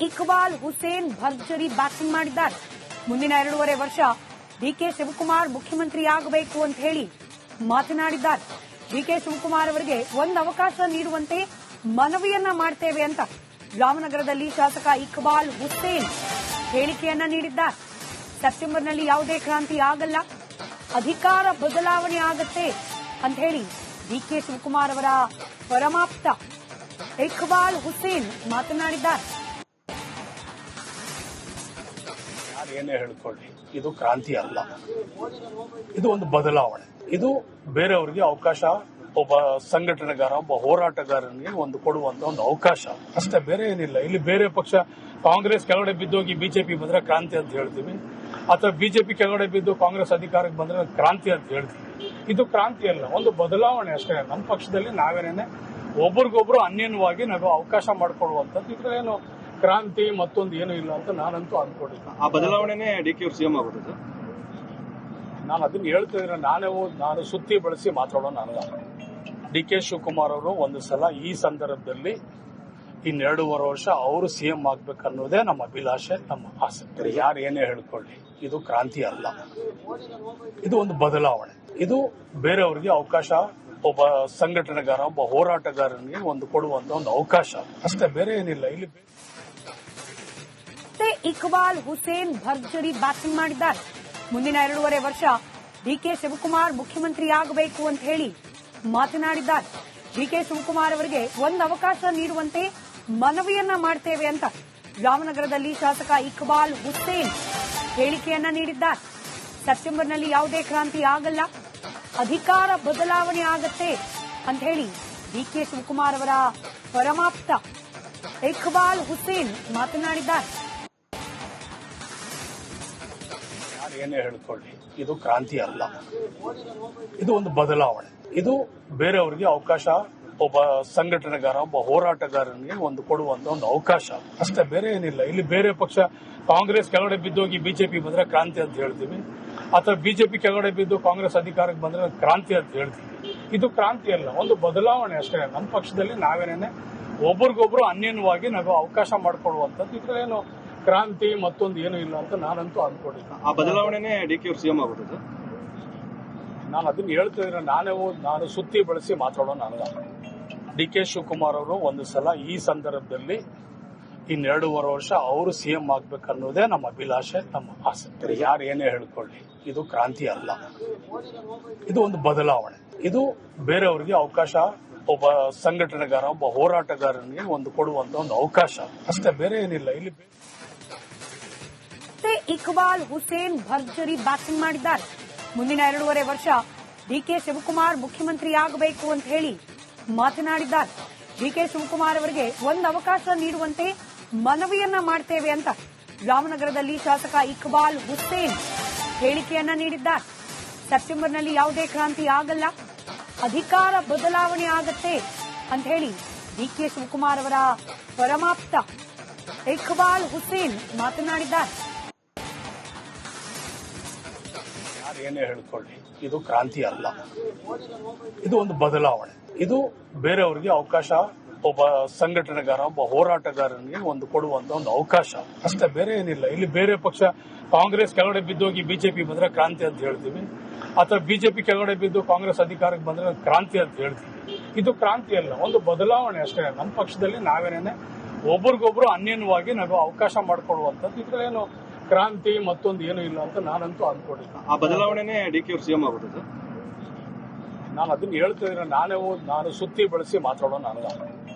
ಇಕ್ಬಾಲ್ ಹುಸೇನ್ ಭರ್ಜರಿ ಬ್ಯಾಟಿಂಗ್ ಮಾಡಿದ್ದಾರೆ. ಮುಂದಿನ 2.5 ವರ್ಷ ಡಿಕೆ ಶಿವಕುಮಾರ್ ಮುಖ್ಯಮಂತ್ರಿಯಾಗಬೇಕು ಅಂತ ಹೇಳಿ ಮಾತನಾಡಿದ್ದಾರೆ. ಡಿಕೆ ಶಿವಕುಮಾರ್ ಅವರಿಗೆ ಒಂದು ಅವಕಾಶ ನೀಡುವಂತೆ ಮನವಿಯನ್ನ ಮಾಡ್ತೇವೆ ಅಂತ ರಾಮನಗರದಲ್ಲಿ ಶಾಸಕ ಇಕ್ಬಾಲ್ ಹುಸೇನ್ ಹೇಳಿಕೆಯನ್ನ ನೀಡಿದ್ದಾರೆ. ಸೆಪ್ಟೆಂಬರ್ನಲ್ಲಿ ಯಾವುದೇ ಕ್ರಾಂತಿ ಆಗಲ್ಲ, ಅಧಿಕಾರ ಬದಲಾವಣೆ ಆಗತ್ತೆ ಅಂತ ಹೇಳಿ ಡಿಕೆ ಶಿವಕುಮಾರ್ ಅವರ ಪರಮಾಪ್ತ ಇಕ್ಬಾಲ್ ಹುಸೇನ್ ಮಾತನಾಡಿದ್ದಾರೆ. ಏನೇ ಹೇಳ್ಕೊಳ್ಳಿ, ಇದು ಕ್ರಾಂತಿ ಅಲ್ಲ, ಇದು ಒಂದು ಬದಲಾವಣೆ. ಇದು ಬೇರೆಯವರಿಗೆ ಅವಕಾಶ, ಒಬ್ಬ ಸಂಘಟನೆಗಾರ, ಒಬ್ಬ ಹೋರಾಟಗಾರನಿಗೆ ಒಂದು ಕೊಡುವಂತ ಒಂದು ಅವಕಾಶ ಅಷ್ಟೇ, ಬೇರೆ ಏನಿಲ್ಲ. ಇಲ್ಲಿ ಬೇರೆ ಪಕ್ಷ ಕಾಂಗ್ರೆಸ್ ಕೆಳಗಡೆ ಬಿದ್ದೋಗಿ ಬಿಜೆಪಿ ಬಂದ್ರೆ ಕ್ರಾಂತಿ ಅಂತ ಹೇಳ್ತೀವಿ, ಅಥವಾ ಬಿಜೆಪಿ ಕೆಳಗಡೆ ಬಿದ್ದು ಕಾಂಗ್ರೆಸ್ ಅಧಿಕಾರಕ್ಕೆ ಬಂದ್ರೆ ಕ್ರಾಂತಿ ಅಂತ ಹೇಳ್ತೀವಿ. ಇದು ಕ್ರಾಂತಿ ಅಲ್ಲ, ಒಂದು ಬದಲಾವಣೆ ಅಷ್ಟೇ. ನಮ್ಮ ಪಕ್ಷದಲ್ಲಿ ನಾವೇನೇನೆ ಒಬ್ರಿಗೊಬ್ರು ಅನ್ಯನ್ಯವಾಗಿ ನಾವು ಅವಕಾಶ ಮಾಡಿಕೊಡುವಂಥದ್ದು, ಇದ್ರೇನು ಕ್ರಾಂತಿ ಮತ್ತೊಂದು ಏನು ಇಲ್ಲ ಅಂತ ನಾನಂತೂ ಅನ್ಕೊಂಡಿದ್ದೆ. ಆ ಬದಲಾವಣೆನೇ ಡಿಕೆ ಅವರು ಸಿಎಂ ಆಗೋದು. ನಾನು ಅದನ್ನ ಹೇಳ್ತಿದ್ರೆ ನಾನು ಸುತ್ತಿ ಬಳಸಿ ಮಾತಾಡೋಣ ಅಲ್ಲ. ಡಿಕೆ ಶಿವಕುಮಾರ್ ಅವರು ಒಂದು ಸಲ ಈ ಸಂದರ್ಭದಲ್ಲಿ 2.5 ವರ್ಷ ಅವರು ಸಿಎಂ ಆಗ್ಬೇಕನ್ನೋದೇ ನಮ್ಮ ಅಭಿಲಾಷೆ, ನಮ್ಮ ಆಸೆ. ಯಾರು ಏನೇ ಹೇಳ್ಕೊಳ್ಳಿ, ಇದು ಕ್ರಾಂತಿ ಅಲ್ಲ, ಇದು ಒಂದು ಬದಲಾವಣೆ. ಇದು ಬೇರೆಯವರಿಗೆ ಅವಕಾಶ, ಒಬ್ಬ ಸಂಘಟನೆಗಾರ, ಒಬ್ಬ ಹೋರಾಟಗಾರನಿಗೆ ಒಂದು ಕೊಡುವಂತ ಒಂದು ಅವಕಾಶ ಅಷ್ಟೇ, ಬೇರೆ ಏನಿಲ್ಲ. ಇಲ್ಲಿ ಇಕ್ಬಾಲ್ ಹುಸೇನ್ ಭರ್ಜರಿ ಬ್ಯಾಟಿಂಗ್ ಮಾಡಿದ್ದಾರೆ. ಮುಂದಿನ 2.5 ವರ್ಷ ಡಿಕೆ ಶಿವಕುಮಾರ್ ಮುಖ್ಯಮಂತ್ರಿಯಾಗಬೇಕು ಅಂತ ಹೇಳಿ ಮಾತನಾಡಿದ್ದಾರೆ. ಡಿಕೆ ಶಿವಕುಮಾರ್ ಅವರಿಗೆ ಒಂದು ಅವಕಾಶ ನೀಡುವಂತೆ ಮನವಿಯನ್ನ ಮಾಡ್ತೇವೆ ಅಂತ ರಾಮನಗರದಲ್ಲಿ ಶಾಸಕ ಇಕ್ಬಾಲ್ ಹುಸೇನ್ ಹೇಳಿಕೆಯನ್ನ ನೀಡಿದ್ದಾರೆ. ಸೆಪ್ಟೆಂಬರ್ನಲ್ಲಿ ಯಾವುದೇ ಕ್ರಾಂತಿ ಆಗಲ್ಲ, ಅಧಿಕಾರ ಬದಲಾವಣೆ ಆಗತ್ತೆ ಅಂತ ಹೇಳಿ ಡಿಕೆ ಶಿವಕುಮಾರ್ ಅವರ ಪರಮಾಪ್ತ ಇಕ್ಬಾಲ್ ಹುಸೇನ್ ಮಾತನಾಡಿದ್ದಾರೆ. ಏನೇ ಹೇಳ್ಕೊಳ್ಳಿ, ಇದು ಕ್ರಾಂತಿ ಅಲ್ಲ, ಇದು ಒಂದು ಬದಲಾವಣೆ. ಇದು ಬೇರೆಯವರಿಗೆ ಅವಕಾಶ, ಒಬ್ಬ ಸಂಘಟನೆಗಾರ, ಒಬ್ಬ ಹೋರಾಟಗಾರನಿಗೆ ಒಂದು ಕೊಡುವಂತ ಒಂದು ಅವಕಾಶ ಅಷ್ಟೇ, ಬೇರೆ ಏನಿಲ್ಲ. ಇಲ್ಲಿ ಬೇರೆ ಪಕ್ಷ ಕಾಂಗ್ರೆಸ್ ಕೆಳಗಡೆ ಬಿದ್ದೋಗಿ ಬಿಜೆಪಿ ಬಂದ್ರೆ ಕ್ರಾಂತಿ ಅಂತ ಹೇಳ್ತೀವಿ, ಅಥವಾ ಬಿಜೆಪಿ ಕೆಳಗಡೆ ಬಿದ್ದು ಕಾಂಗ್ರೆಸ್ ಅಧಿಕಾರಕ್ಕೆ ಬಂದ್ರೆ ಕ್ರಾಂತಿ ಅಂತ ಹೇಳ್ತೀವಿ. ಇದು ಕ್ರಾಂತಿ ಅಲ್ಲ, ಒಂದು ಬದಲಾವಣೆ ಅಷ್ಟೇ. ನಮ್ಮ ಪಕ್ಷದಲ್ಲಿ ನಾವೇನೇನೆ ಒಬ್ರಿಗೊಬ್ರು ಅನ್ಯನ್ಯವಾಗಿ ನಾವು ಅವಕಾಶ ಮಾಡಿಕೊಡುವಂಥದ್ದು, ಇದ್ರೇನು ಕ್ರಾಂತಿ ಮತ್ತೊಂದು ಏನು ಇಲ್ಲ ಅಂತ ನಾನಂತೂ ಅನ್ಕೊಂಡಿದ್ದೆ. ಆ ಬದಲಾವಣೆನೇ ಡಿಕೆ ಅವರು ಸಿಎಂ ಆಗೋದು. ನಾನು ಅದನ್ನ ಹೇಳ್ತಿದ್ರೆ ನಾನು ಸುತ್ತಿ ಬಳಸಿ ಮಾತಾಡೋಣ ಅಲ್ಲ. ಡಿಕೆ ಶಿವಕುಮಾರ್ ಅವರು ಒಂದು ಸಲ ಈ ಸಂದರ್ಭದಲ್ಲಿ 2.5 ವರ್ಷ ಅವರು ಸಿಎಂ ಆಗ್ಬೇಕನ್ನೋದೇ ನಮ್ಮ ಅಭಿಲಾಷೆ, ನಮ್ಮ ಆಸೆ. ಯಾರು ಏನೇ ಹೇಳ್ಕೊಳ್ಳಿ, ಇದು ಕ್ರಾಂತಿ ಅಲ್ಲ, ಇದು ಒಂದು ಬದಲಾವಣೆ. ಇದು ಬೇರೆಯವರಿಗೆ ಅವಕಾಶ, ಒಬ್ಬ ಸಂಘಟನೆಗಾರ, ಒಬ್ಬ ಹೋರಾಟಗಾರನಿಗೆ ಒಂದು ಕೊಡುವಂತ ಒಂದು ಅವಕಾಶ ಅಷ್ಟೇ, ಬೇರೆ ಏನಿಲ್ಲ. ಇಲ್ಲಿ ಇಕ್ಬಾಲ್ ಹುಸೇನ್ ಭರ್ಜರಿ ಬ್ಯಾಟಿಂಗ್ ಮಾಡಿದ್ದಾರೆ. ಮುಂದಿನ 2.5 ವರ್ಷ ಡಿಕೆ ಶಿವಕುಮಾರ್ ಮುಖ್ಯಮಂತ್ರಿಯಾಗಬೇಕು ಅಂತ ಹೇಳಿ ಮಾತನಾಡಿದ್ದಾರೆ. ಡಿಕೆ ಶಿವಕುಮಾರ್ ಅವರಿಗೆ ಒಂದು ಅವಕಾಶ ನೀಡುವಂತೆ ಮನವಿಯನ್ನ ಮಾಡ್ತೇವೆ ಅಂತ ರಾಮನಗರದಲ್ಲಿ ಶಾಸಕ ಇಕ್ಬಾಲ್ ಹುಸೇನ್ ಹೇಳಿಕೆಯನ್ನ ನೀಡಿದ್ದಾರೆ. ಸೆಪ್ಟೆಂಬರ್ನಲ್ಲಿ ಯಾವುದೇ ಕ್ರಾಂತಿ ಆಗಲ್ಲ, ಅಧಿಕಾರ ಬದಲಾವಣೆ ಆಗತ್ತೆ ಅಂತ ಹೇಳಿ ಡಿಕೆ ಶಿವಕುಮಾರ್ ಅವರ ಪರಮಾಪ್ತ ಇಕ್ಬಾಲ್ ಹುಸೇನ್ ಮಾತನಾಡಿದ್ದಾರೆ. ಏನೇ ಹೇಳ್ಕೊಳ್ಳಿ, ಇದು ಕ್ರಾಂತಿ ಅಲ್ಲ, ಇದು ಒಂದು ಬದಲಾವಣೆ. ಇದು ಬೇರೆಯವರಿಗೆ ಅವಕಾಶ, ಒಬ್ಬ ಸಂಘಟನೆಗಾರ, ಒಬ್ಬ ಹೋರಾಟಗಾರನಿಗೆ ಒಂದು ಕೊಡುವಂತ ಒಂದು ಅವಕಾಶ ಅಷ್ಟೇ, ಬೇರೆ ಏನಿಲ್ಲ. ಇಲ್ಲಿ ಬೇರೆ ಪಕ್ಷ ಕಾಂಗ್ರೆಸ್ ಕೆಳಗಡೆ ಬಿದ್ದೋಗಿ ಬಿಜೆಪಿ ಬಂದ್ರೆ ಕ್ರಾಂತಿ ಅಂತ ಹೇಳ್ತೀವಿ, ಅಥವಾ ಬಿಜೆಪಿ ಕೆಳಗಡೆ ಬಿದ್ದು ಕಾಂಗ್ರೆಸ್ ಅಧಿಕಾರಕ್ಕೆ ಬಂದ್ರೆ ಕ್ರಾಂತಿ ಅಂತ ಹೇಳ್ತೀವಿ. ಇದು ಕ್ರಾಂತಿ ಅಲ್ಲ, ಒಂದು ಬದಲಾವಣೆ ಅಷ್ಟೇ. ನಮ್ಮ ಪಕ್ಷದಲ್ಲಿ ನಾವೇನೇನೆ ಒಬ್ರಿಗೊಬ್ರು ಅನ್ಯನ್ಯವಾಗಿ ನಾವು ಅವಕಾಶ ಮಾಡಿಕೊಡುವಂಥದ್ದು, ಇದ್ರೇನು ಕ್ರಾಂತಿ ಮತ್ತೊಂದು ಏನು ಇಲ್ಲ ಅಂತ ನಾನಂತೂ ಅನ್ಕೊಂಡಿದ್ದೆ. ಆ ಬದಲಾವಣೆನೇ ಡಿಕೆ ಅವರು ಸಿಎಂ ಆಗೋದು. ನಾನು ಅದನ್ನ ಹೇಳ್ತಿದ್ರೆ ನಾನು ಸುತ್ತಿ ಬಳಸಿ ಮಾತಾಡೋಣ ಅಲ್ಲ.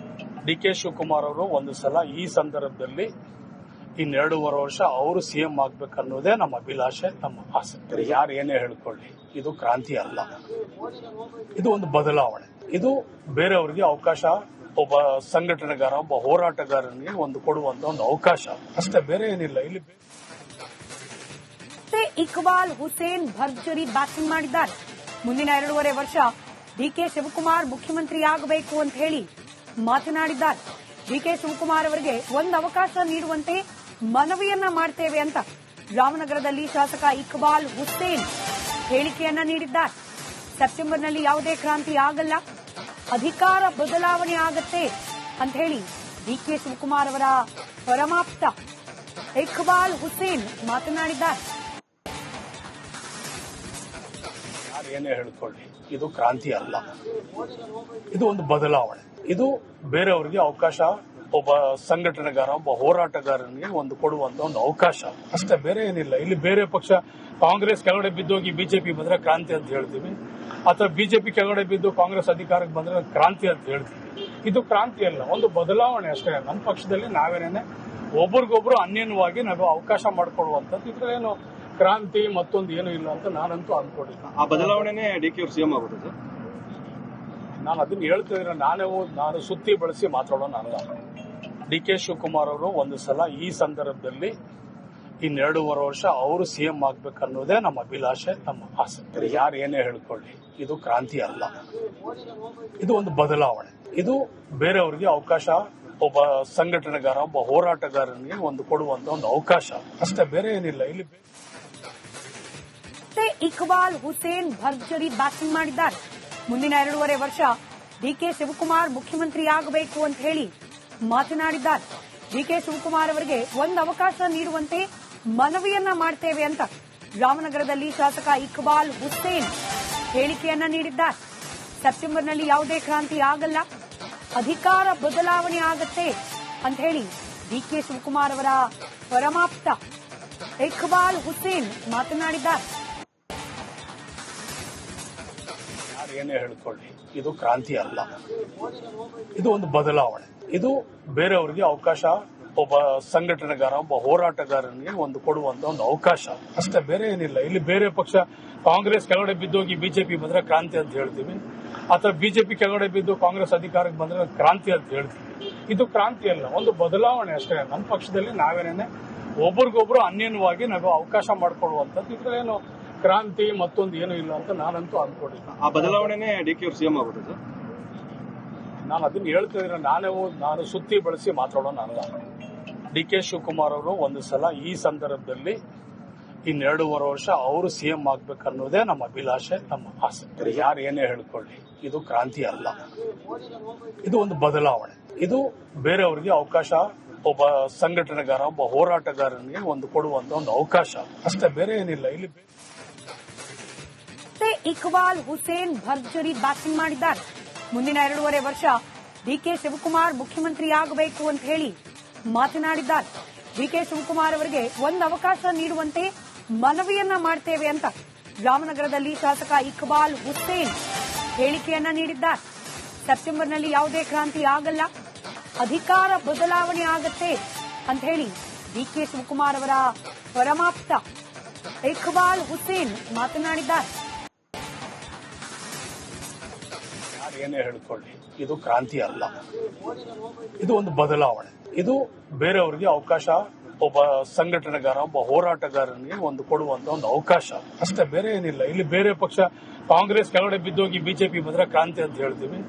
ಡಿಕೆ ಶಿವಕುಮಾರ್ ಅವರು ಒಂದು ಸಲ ಈ ಸಂದರ್ಭದಲ್ಲಿ 2.5 ವರ್ಷ ಅವರು ಸಿಎಂ ಆಗ್ಬೇಕನ್ನೋದೇ ನಮ್ಮ ಅಭಿಲಾಷೆ, ನಮ್ಮ ಆಸೆ. ಯಾರು ಏನೇ ಹೇಳ್ಕೊಳ್ಳಿ, ಇದು ಕ್ರಾಂತಿ ಅಲ್ಲ, ಇದು ಒಂದು ಬದಲಾವಣೆ. ಇದು ಬೇರೆಯವರಿಗೆ ಅವಕಾಶ, ಒಬ್ಬ ಸಂಘಟನೆಗಾರ, ಒಬ್ಬ ಹೋರಾಟಗಾರನಿಗೆ ಒಂದು ಕೊಡುವಂತ ಒಂದು ಅವಕಾಶ ಅಷ್ಟೇ, ಬೇರೆ ಏನಿಲ್ಲ. ಇಲ್ಲಿ ಇಕ್ಬಾಲ್ ಹುಸೇನ್ ಭರ್ಜರಿ ಬ್ಯಾಟಿಂಗ್ ಮಾಡಿದ್ದಾರೆ. ಮುಂದಿನ 2.5 ವರ್ಷ ಡಿಕೆ ಶಿವಕುಮಾರ್ ಮುಖ್ಯಮಂತ್ರಿಯಾಗಬೇಕು ಅಂತ ಹೇಳಿ ಮಾತನಾಡಿದ್ದಾರೆ. ಡಿಕೆ ಶಿವಕುಮಾರ್ ಅವರಿಗೆ ಒಂದು ಅವಕಾಶ ನೀಡುವಂತೆ ಮನವಿಯನ್ನ ಮಾಡ್ತೇವೆ ಅಂತ ರಾಮನಗರದಲ್ಲಿ ಶಾಸಕ ಇಕ್ಬಾಲ್ ಹುಸೇನ್ ಹೇಳಿಕೆಯನ್ನ ನೀಡಿದ್ದಾರೆ. ಸೆಪ್ಟೆಂಬರ್ನಲ್ಲಿ ಯಾವುದೇ ಕ್ರಾಂತಿ ಆಗಲ್ಲ, ಅಧಿಕಾರ ಬದಲಾವಣೆ ಆಗತ್ತೆ ಅಂತ ಹೇಳಿ ಡಿಕೆ ಶಿವಕುಮಾರ್ ಅವರ ಪರಮಾಪ್ತ ಇಕ್ಬಾಲ್ ಹುಸೇನ್ ಮಾತನಾಡಿದ್ದಾರೆ. ಏನೇ ಹೇಳ್ಕೊಳ್ಳಿ, ಇದು ಕ್ರಾಂತಿ ಅಲ್ಲ, ಇದು ಒಂದು ಬದಲಾವಣೆ. ಇದು ಬೇರೆಯವರಿಗೆ ಅವಕಾಶ, ಒಬ್ಬ ಸಂಘಟನೆಗಾರ, ಒಬ್ಬ ಹೋರಾಟಗಾರನಿಗೆ ಒಂದು ಕೊಡುವಂತ ಒಂದು ಅವಕಾಶ ಅಷ್ಟೇ, ಬೇರೆ ಏನಿಲ್ಲ. ಇಲ್ಲಿ ಬೇರೆ ಪಕ್ಷ ಕಾಂಗ್ರೆಸ್ ಕೆಳಗಡೆ ಬಿದ್ದೋಗಿ ಬಿಜೆಪಿ ಬಂದ್ರೆ ಕ್ರಾಂತಿ ಅಂತ ಹೇಳ್ತೀವಿ, ಅಥವಾ ಬಿಜೆಪಿ ಕೆಳಗಡೆ ಬಿದ್ದು ಕಾಂಗ್ರೆಸ್ ಅಧಿಕಾರಕ್ಕೆ ಬಂದ್ರೆ ಕ್ರಾಂತಿ ಅಂತ ಹೇಳ್ತೀವಿ. ಇದು ಕ್ರಾಂತಿ ಅಲ್ಲ, ಒಂದು ಬದಲಾವಣೆ ಅಷ್ಟೇ. ನಮ್ಮ ಪಕ್ಷದಲ್ಲಿ ನಾವೇನೇನೆ ಒಬ್ರಿಗೊಬ್ರು ಅನ್ಯನ್ಯವಾಗಿ ನಾವು ಅವಕಾಶ ಮಾಡಿಕೊಡುವಂತದ್ದು, ಇದ್ರೇನು ಕ್ರಾಂತಿ ಮತ್ತೊಂದು ಏನು ಇಲ್ಲ ಅಂತ ನಾನಂತೂ ಅಂದ್ಕೊಂಡಿಲ್ಲ. ಆ ಬದಲಾವಣೆನೇ ಡಿಕೆ ಅವರು ಸಿಎಂ ಆಗೋದು ಸರ್? ನಾನು ಅದನ್ನ ಹೇಳ್ತಿದ್ರೆ ನಾನು ಸುತ್ತಿ ಬಳಸಿ ಮಾತಾಡೋಣ ಅಲ್ಲ. ಡಿಕೆ ಶಿವಕುಮಾರ್ ಅವರು ಒಂದು ಸಲ ಈ ಸಂದರ್ಭದಲ್ಲಿ 2.5 ವರ್ಷ ಅವರು ಸಿಎಂ ಆಗ್ಬೇಕನ್ನೋದೇ ನಮ್ಮ ಅಭಿಲಾಷೆ, ನಮ್ಮ ಆಸೆ. ಯಾರು ಏನೇ ಹೇಳ್ಕೊಳ್ಳಿ, ಇದು ಕ್ರಾಂತಿ ಅಲ್ಲ, ಇದು ಒಂದು ಬದಲಾವಣೆ. ಇದು ಬೇರೆಯವರಿಗೆ ಅವಕಾಶ, ಒಬ್ಬ ಸಂಘಟನೆಗಾರ, ಒಬ್ಬ ಹೋರಾಟಗಾರನಿಗೆ ಒಂದು ಕೊಡುವಂತ ಒಂದು ಅವಕಾಶ ಅಷ್ಟೇ, ಬೇರೆ ಏನಿಲ್ಲ. ಇಲ್ಲಿ ಇಕ್ಬಾಲ್ ಹುಸೇನ್ ಭರ್ಜರಿ ಬ್ಯಾಟಿಂಗ್ ಮಾಡಿದ್ದಾರೆ. ಮುಂದಿನ 2.5 ವರ್ಷ ಡಿಕೆ ಶಿವಕುಮಾರ್ ಮುಖ್ಯಮಂತ್ರಿ ಆಗಬೇಕು ಅಂತ ಹೇಳಿ ಮಾತನಾಡಿದ್ದಾರೆ. ಡಿಕೆ ಶಿವಕುಮಾರ್ ಅವರಿಗೆ ಒಂದು ಅವಕಾಶ ನೀಡುವಂತೆ ಮನವಿಯನ್ನ ಮಾಡ್ತೇವೆ ಅಂತ ರಾಮನಗರದಲ್ಲಿ ಶಾಸಕ ಇಕ್ಬಾಲ್ ಹುಸೇನ್ ಹೇಳಿಕೆಯನ್ನ ನೀಡಿದ್ದಾರೆ. ಸೆಪ್ಟೆಂಬರ್ನಲ್ಲಿ ಯಾವುದೇ ಕ್ರಾಂತಿ ಆಗಲ್ಲ, ಅಧಿಕಾರ ಬದಲಾವಣೆ ಆಗತ್ತೆ ಅಂತ ಹೇಳಿ ಡಿಕೆ ಶಿವಕುಮಾರ್ ಅವರ ಪರಮಾಪ್ತ ಇಕ್ಬಾಲ್ ಹುಸೇನ್ ಮಾತನಾಡಿದ್ದಾರೆ. ಏನೇ ಹೇಳ್ಕೊಳ್ಳಿ, ಇದು ಕ್ರಾಂತಿ ಅಲ್ಲ, ಇದು ಒಂದು ಬದಲಾವಣೆ. ಇದು ಬೇರೆಯವರಿಗೆ ಅವಕಾಶ, ಒಬ್ಬ ಸಂಘಟನೆಗಾರ, ಒಬ್ಬ ಹೋರಾಟಗಾರನಿಗೆ ಒಂದು ಕೊಡುವಂತ ಒಂದು ಅವಕಾಶ ಅಷ್ಟೇ, ಬೇರೆ ಏನಿಲ್ಲ. ಇಲ್ಲಿ ಬೇರೆ ಪಕ್ಷ ಕಾಂಗ್ರೆಸ್ ಕೆಳಗಡೆ ಬಿದ್ದೋಗಿ ಬಿಜೆಪಿ ಬಂದ್ರೆ ಕ್ರಾಂತಿ ಅಂತ ಹೇಳ್ತೀವಿ, ಅಥವಾ ಬಿಜೆಪಿ ಕೆಳಗಡೆ ಬಿದ್ದು ಕಾಂಗ್ರೆಸ್ ಅಧಿಕಾರಕ್ಕೆ ಬಂದ್ರೆ ಕ್ರಾಂತಿ ಅಂತ ಹೇಳ್ತೀವಿ. ಇದು ಕ್ರಾಂತಿ ಅಲ್ಲ, ಒಂದು ಬದಲಾವಣೆ ಅಷ್ಟೇ. ನಮ್ಮ ಪಕ್ಷದಲ್ಲಿ ನಾವೇನೇನೆ ಒಬ್ರಿಗೊಬ್ರು ಅನ್ಯನ್ಯವಾಗಿ ನಾವು ಅವಕಾಶ ಮಾಡಿಕೊಡುವಂತದ್ದು, ಇದ್ರೇನು ಕ್ರಾಂತಿ ಮತ್ತೊಂದು ಏನು ಇಲ್ಲ ಅಂತ ನಾನಂತೂ ಅಂದ್ಕೊಂಡಿಲ್ಲ. ಆ ಬದಲಾವಣೆನೇ ಡಿಕೆ ಅವರು ಸಿಎಂ ಆಗೋದು ಸರ್? ನಾನು ಅದನ್ನ ಹೇಳ್ತಿದ್ರೆ ನಾನು ಸುತ್ತಿ ಬಳಸಿ ಮಾತಾಡೋಣ ಅಲ್ಲ. ಡಿಕೆ ಶಿವಕುಮಾರ್ ಅವರು ಒಂದು ಸಲ ಈ ಸಂದರ್ಭದಲ್ಲಿ 2.5 ವರ್ಷ ಅವರು ಸಿಎಂ ಆಗ್ಬೇಕನ್ನೋದೇ ನಮ್ಮ ಅಭಿಲಾಷೆ, ನಮ್ಮ ಆಸೆ. ಯಾರು ಏನೇ ಹೇಳ್ಕೊಳ್ಳಿ, ಇದು ಕ್ರಾಂತಿ ಅಲ್ಲ, ಇದು ಒಂದು ಬದಲಾವಣೆ. ಇದು ಬೇರೆಯವರಿಗೆ ಅವಕಾಶ, ಒಬ್ಬ ಸಂಘಟನೆಗಾರ, ಒಬ್ಬ ಹೋರಾಟಗಾರನಿಗೆ ಒಂದು ಕೊಡುವಂತ ಒಂದು ಅವಕಾಶ ಅಷ್ಟೇ, ಬೇರೆ ಏನಿಲ್ಲ. ಇಲ್ಲಿ ಇಕ್ಬಾಲ್ ಹುಸೇನ್ ಭರ್ಜರಿ ಬ್ಯಾಟಿಂಗ್ ಮಾಡಿದ್ದಾರೆ. ಮುಂದಿನ 2.5 ವರ್ಷ ಡಿಕೆ ಶಿವಕುಮಾರ್ ಮುಖ್ಯಮಂತ್ರಿ ಆಗಬೇಕು ಅಂತ ಹೇಳಿ ಮಾತನಾಡಿದ್ದಾರೆ. ಡಿಕೆ ಶಿವಕುಮಾರ್ ಅವರಿಗೆ ಒಂದು ಅವಕಾಶ ನೀಡುವಂತೆ ಮನವಿಯನ್ನ ಮಾಡ್ತೇವೆ ಅಂತ ರಾಮನಗರದಲ್ಲಿ ಶಾಸಕ ಇಕ್ಬಾಲ್ ಹುಸೇನ್ ಹೇಳಿಕೆಯನ್ನ ನೀಡಿದ್ದಾರೆ. ಸೆಪ್ಟೆಂಬರ್ನಲ್ಲಿ ಯಾವುದೇ ಕ್ರಾಂತಿ ಆಗಲ್ಲ, ಅಧಿಕಾರ ಬದಲಾವಣೆ ಆಗತ್ತೆ ಅಂತ ಹೇಳಿ ಡಿಕೆ ಶಿವಕುಮಾರ್ ಅವರ ಪರಮಾಪ್ತ ಇಕ್ಬಾಲ್ ಹುಸೇನ್ ಮಾತನಾಡಿದ್ದಾರೆ. ಏನೇ ಹೇಳ್ಕೊಳ್ಳಿ, ಇದು ಕ್ರಾಂತಿ ಅಲ್ಲ, ಇದು ಒಂದು ಬದಲಾವಣೆ. ಇದು ಬೇರೆಯವರಿಗೆ ಅವಕಾಶ, ಒಬ್ಬ ಸಂಘಟನೆಗಾರ, ಒಬ್ಬ ಹೋರಾಟಗಾರನಿಗೆ ಒಂದು ಕೊಡುವಂತ ಒಂದು ಅವಕಾಶ ಅಷ್ಟೇ, ಬೇರೆ ಏನಿಲ್ಲ. ಇಲ್ಲಿ ಬೇರೆ ಪಕ್ಷ ಕಾಂಗ್ರೆಸ್ ಕೆಳಗಡೆ ಬಿದ್ದೋಗಿ ಬಿಜೆಪಿ ಬಂದ್ರೆ ಕ್ರಾಂತಿ ಅಂತ ಹೇಳ್ತೀವಿ,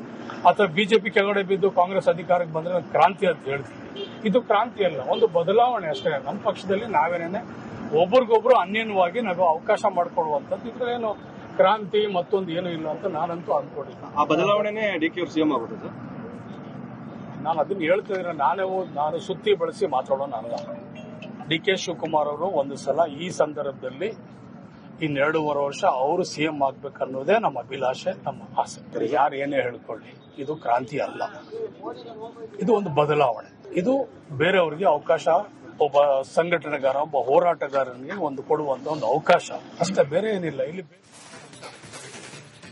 ಅಥವಾ ಬಿಜೆಪಿ ಕೆಳಗಡೆ ಬಿದ್ದು ಕಾಂಗ್ರೆಸ್ ಅಧಿಕಾರಕ್ಕೆ ಬಂದ್ರೆ ಕ್ರಾಂತಿ ಅಂತ ಹೇಳ್ತೀವಿ. ಇದು ಕ್ರಾಂತಿ ಅಲ್ಲ, ಒಂದು ಬದಲಾವಣೆ ಅಷ್ಟೇ. ನಮ್ಮ ಪಕ್ಷದಲ್ಲಿ ನಾವೇನೇನೆ ಒಬ್ರಿಗೊಬ್ರು ಅನ್ಯನ್ಯವಾಗಿ ನಾವು ಅವಕಾಶ ಮಾಡಿಕೊಡುವಂತದ್ದು, ಇದ್ರೇನು ಕ್ರಾಂತಿ ಮತ್ತೊಂದು ಏನು ಇಲ್ಲ ಅಂತ ನಾನಂತೂ ಅಂದ್ಕೊಂಡಿಲ್ಲ. ಆ ಬದಲಾವಣೆನೇ ಡಿಕೆ ಅವರು ಸಿಎಂ ಆಗೋದು ಸರ್? ನಾನು ಅದನ್ನ ಹೇಳ್ತಿದ್ರೆ ನಾನು ಸುತ್ತಿ ಬಳಸಿ ಮಾತಾಡೋಣ ಅಲ್ಲ. ಡಿಕೆ ಶಿವಕುಮಾರ್ ಅವರು ಒಂದು ಸಲ ಈ ಸಂದರ್ಭದಲ್ಲಿ 2.5 ವರ್ಷ ಅವರು ಸಿಎಂ ಆಗ್ಬೇಕನ್ನೋದೇ ನಮ್ಮ ಅಭಿಲಾಷೆ, ನಮ್ಮ ಆಸೆ. ಯಾರು ಏನೇ ಹೇಳ್ಕೊಳ್ಳಿ, ಇದು ಕ್ರಾಂತಿ ಅಲ್ಲ, ಇದು ಒಂದು ಬದಲಾವಣೆ. ಇದು ಬೇರೆಯವರಿಗೆ ಅವಕಾಶ, ಒಬ್ಬ ಸಂಘಟನೆಗಾರ, ಒಬ್ಬ ಹೋರಾಟಗಾರನಿಗೆ ಒಂದು ಕೊಡುವಂತ ಒಂದು ಅವಕಾಶ ಅಷ್ಟೇ, ಬೇರೆ ಏನಿಲ್ಲ. ಇಲ್ಲಿ